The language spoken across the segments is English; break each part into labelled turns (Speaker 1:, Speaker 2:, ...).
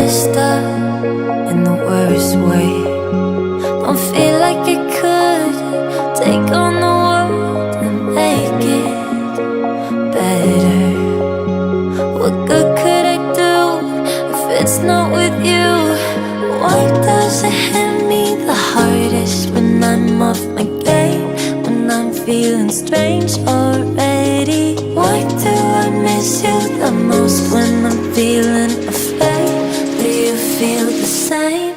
Speaker 1: messed up in the worst way. Don't feel like I could take on the world and make it better. What good could I do if it's not with you? Why does it hit me the hardest when I'm off my game? When I'm feeling strange already? Why do I miss you the most when I'm feeling afraid? Do you feel the same?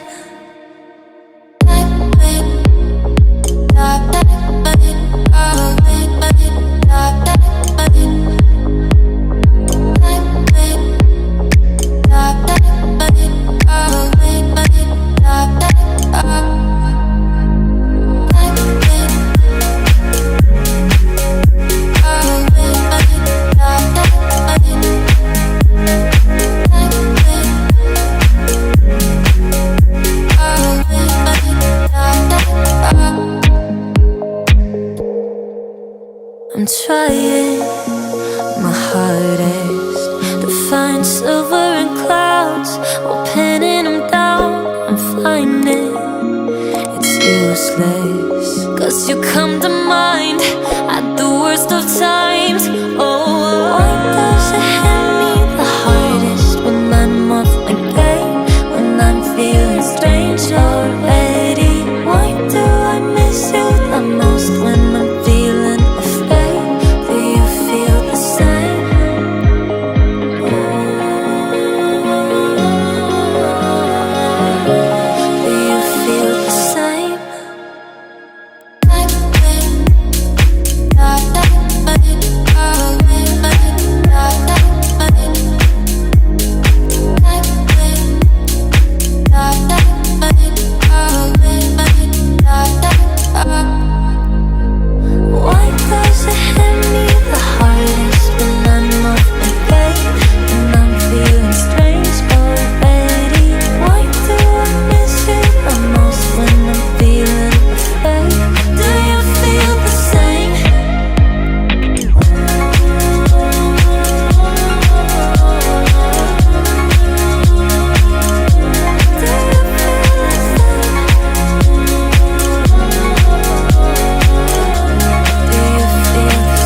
Speaker 1: I'm trying my hardest to find silver in clouds while pinning them down. I'm finding it's useless, 'cause you come to mind at the worst of times. Oh, why does it hit me the hardest when I'm off my game? When I'm feeling strange already? Why do I miss you the most when I'm feeling afraid? Do you feel the same? Do you feel the same? Why does it hit me the hardest when I'm off my game? When I'm feeling strange already? Why do I miss you the most when I'm feeling afraid? Do you feel the same? Do you feel the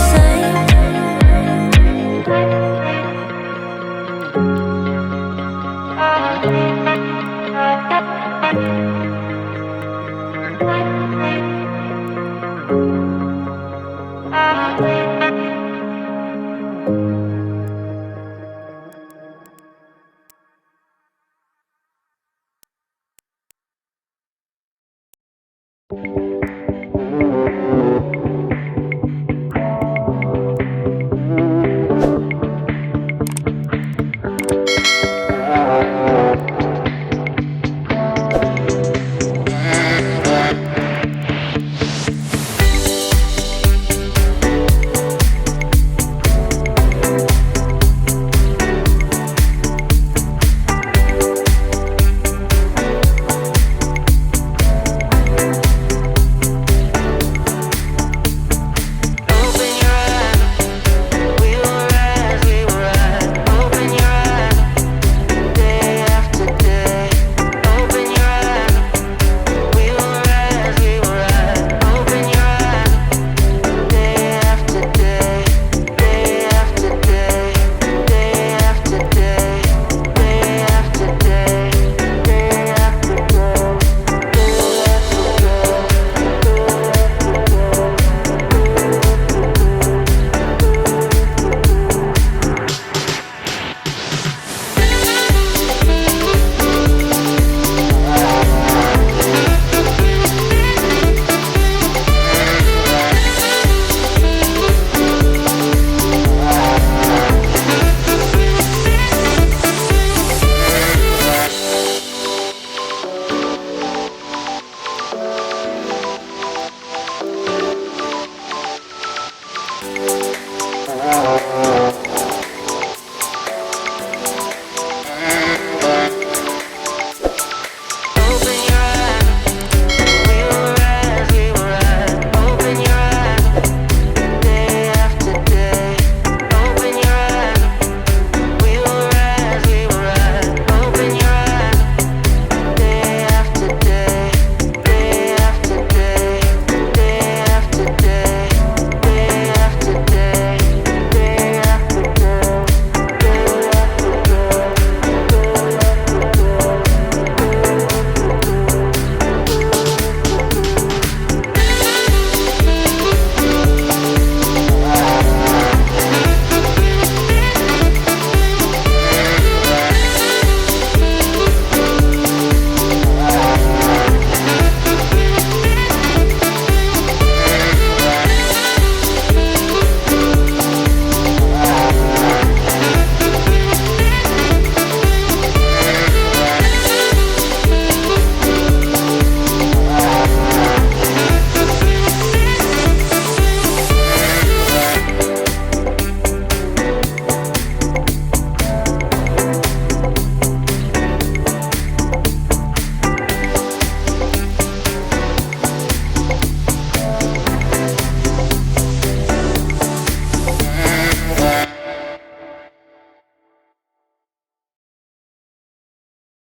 Speaker 1: same?